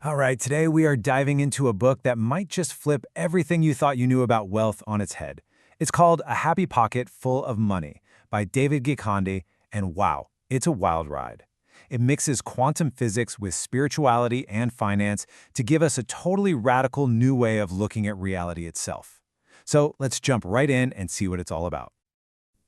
All right, today we are diving into a book that might just flip everything you thought you knew about wealth on its head. It's called A Happy Pocket Full of Money by David Gikandi, and wow, it's a wild ride. It mixes quantum physics with spirituality and finance to give us a totally radical new way of looking at reality itself. So let's jump right in and see what it's all about.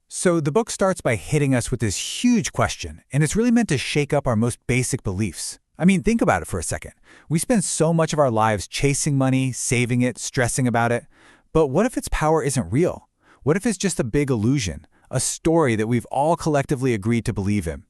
So the book starts by hitting us with this huge question, and it's really meant to shake up our most basic beliefs. I mean, think about it for a second. We spend so much of our lives chasing money, saving it, stressing about it. But what if its power isn't real? What if it's just a big illusion, a story that we've all collectively agreed to believe in?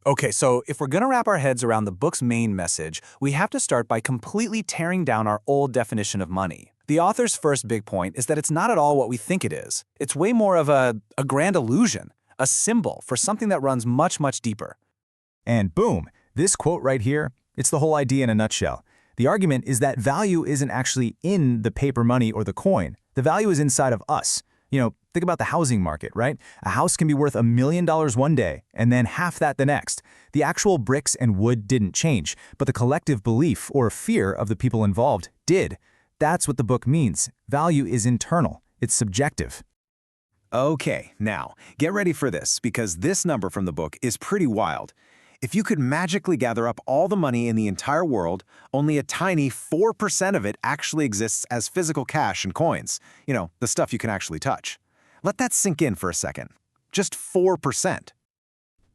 Okay, so if we're going to wrap our heads around the book's main message, we have to start by completely tearing down our old definition of money. The author's first big point is that it's not at all what we think it is. It's way more of a grand illusion, a symbol for something that runs much, much deeper. And boom, this quote right here, it's the whole idea in a nutshell. The argument is that value isn't actually in the paper money or the coin. The value is inside of us. Think about the housing market, right? A house can be worth $1 million one day and then half that the next. The actual bricks and wood didn't change, but the collective belief or fear of the people involved did. That's what the book means. Value is internal. It's subjective. Okay, now, get ready for this, because this number from the book is pretty wild. If you could magically gather up all the money in the entire world, only a tiny 4% of it actually exists as physical cash and coins. The stuff you can actually touch. Let that sink in for a second. Just 4%.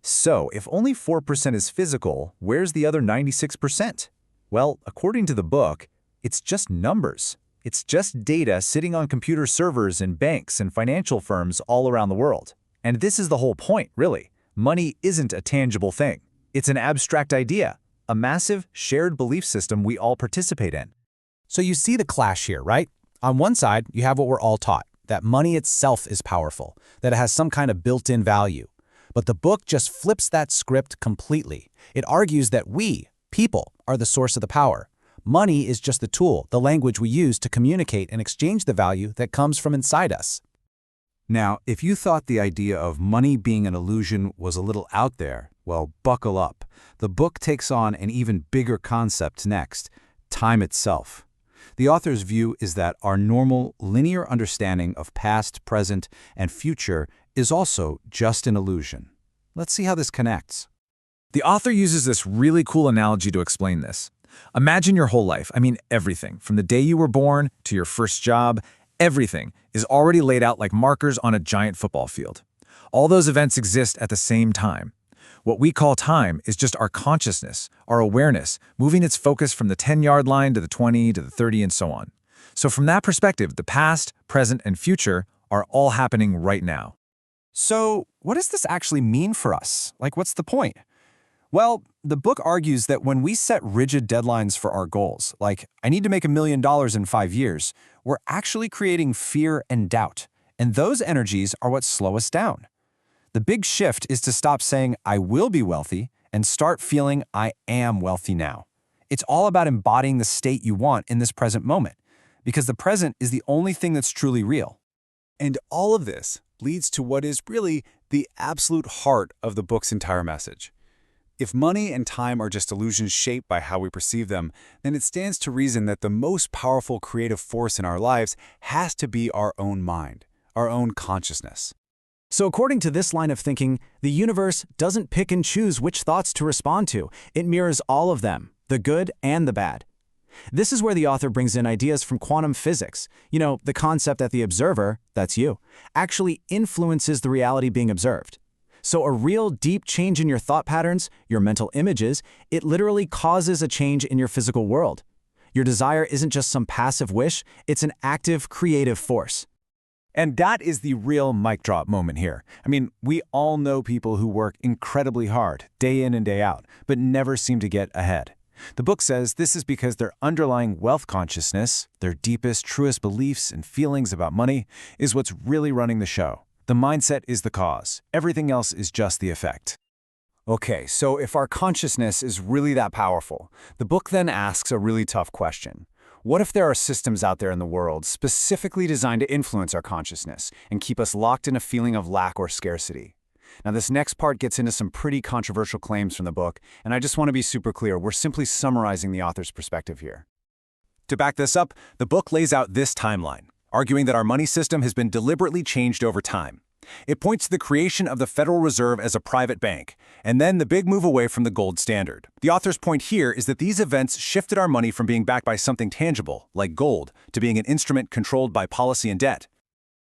So, if only 4% is physical, where's the other 96%? Well, according to the book, it's just numbers. It's just data sitting on computer servers in banks and financial firms all around the world. And this is the whole point, really. Money isn't a tangible thing. It's an abstract idea, a massive, shared belief system we all participate in. So you see the clash here, right? On one side, you have what we're all taught, that money itself is powerful, that it has some kind of built-in value. But the book just flips that script completely. It argues that we, people, are the source of the power. Money is just the tool, the language we use to communicate and exchange the value that comes from inside us. Now, if you thought the idea of money being an illusion was a little out there, well, buckle up. The book takes on an even bigger concept next: time itself. The author's view is that our normal, linear understanding of past, present, and future is also just an illusion. Let's see how this connects. The author uses this really cool analogy to explain this. Imagine your whole life. Everything, from the day you were born to your first job, everything is already laid out like markers on a giant football field. All those events exist at the same time. What we call time is just our consciousness, our awareness, moving its focus from the 10-yard line to the 20 to the 30 and so on. So from that perspective, the past, present, and future are all happening right now. So what does this actually mean for us? What's the point? Well, the book argues that when we set rigid deadlines for our goals, like I need to make $1 million in 5 years, we're actually creating fear and doubt. And those energies are what slow us down. The big shift is to stop saying, I will be wealthy, and start feeling I am wealthy now. It's all about embodying the state you want in this present moment, because the present is the only thing that's truly real. And all of this leads to what is really the absolute heart of the book's entire message. If money and time are just illusions shaped by how we perceive them, then it stands to reason that the most powerful creative force in our lives has to be our own mind, our own consciousness. So according to this line of thinking, the universe doesn't pick and choose which thoughts to respond to. It mirrors all of them, the good and the bad. This is where the author brings in ideas from quantum physics. The concept that the observer, that's you, actually influences the reality being observed. So a real deep change in your thought patterns, your mental images, it literally causes a change in your physical world. Your desire isn't just some passive wish, it's an active, creative force. And that is the real mic drop moment here. We all know people who work incredibly hard, day in and day out, but never seem to get ahead. The book says this is because their underlying wealth consciousness, their deepest, truest beliefs and feelings about money, is what's really running the show. The mindset is the cause. Everything else is just the effect. Okay, so if our consciousness is really that powerful, the book then asks a really tough question. What if there are systems out there in the world specifically designed to influence our consciousness and keep us locked in a feeling of lack or scarcity? Now, this next part gets into some pretty controversial claims from the book, and I just want to be super clear. We're simply summarizing the author's perspective here. To back this up, the book lays out this timeline, arguing that our money system has been deliberately changed over time. It points to the creation of the Federal Reserve as a private bank, and then the big move away from the gold standard. The author's point here is that these events shifted our money from being backed by something tangible, like gold, to being an instrument controlled by policy and debt.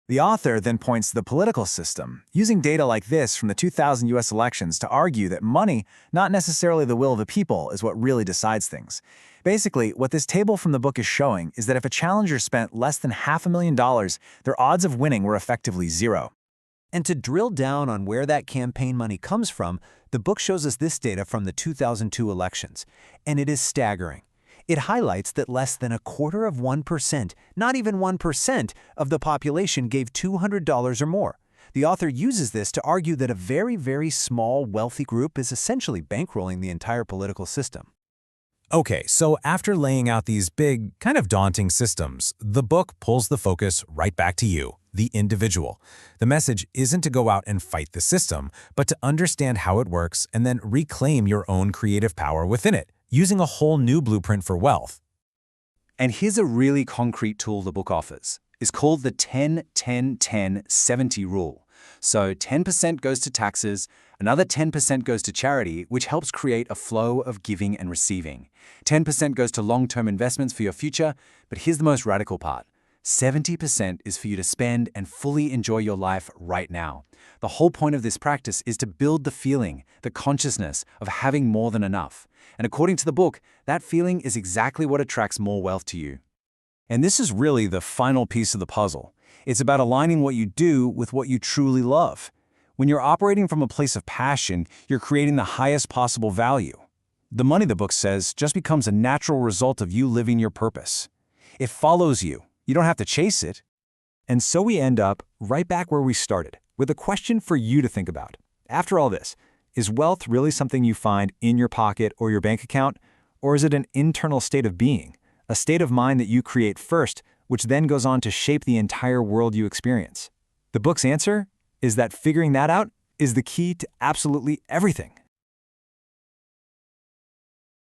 The author then points to the political system, using data like this from the 2000 US elections to argue that money, not necessarily the will of the people, is what really decides things. Basically, what this table from the book is showing is that if a challenger spent less than $500,000, their odds of winning were effectively zero. And to drill down on where that campaign money comes from, the book shows us this data from the 2002 elections, and it is staggering. It highlights that less than 1/4%, not even 1% of the population gave $200 or more. The author uses this to argue that a very, very small, wealthy group is essentially bankrolling the entire political system. Okay, so after laying out these big, kind of daunting systems, the book pulls the focus right back to you, the individual. The message isn't to go out and fight the system, but to understand how it works and then reclaim your own creative power within it, using a whole new blueprint for wealth. And here's a really concrete tool the book offers. It's called the 10-10-10-70 rule. So 10% goes to taxes, another 10% goes to charity, which helps create a flow of giving and receiving. 10% goes to long-term investments for your future, but here's the most radical part. 70% is for you to spend and fully enjoy your life right now. The whole point of this practice is to build the feeling, the consciousness of having more than enough. And according to the book, that feeling is exactly what attracts more wealth to you. And this is really the final piece of the puzzle. It's about aligning what you do with what you truly love. When you're operating from a place of passion, you're creating the highest possible value. The money, the book says, just becomes a natural result of you living your purpose. It follows you. You don't have to chase it. And so we end up right back where we started, with a question for you to think about. After all this, is wealth really something you find in your pocket or your bank account, or is it an internal state of being, a state of mind that you create first, which then goes on to shape the entire world you experience? The book's answer is that figuring that out is the key to absolutely everything.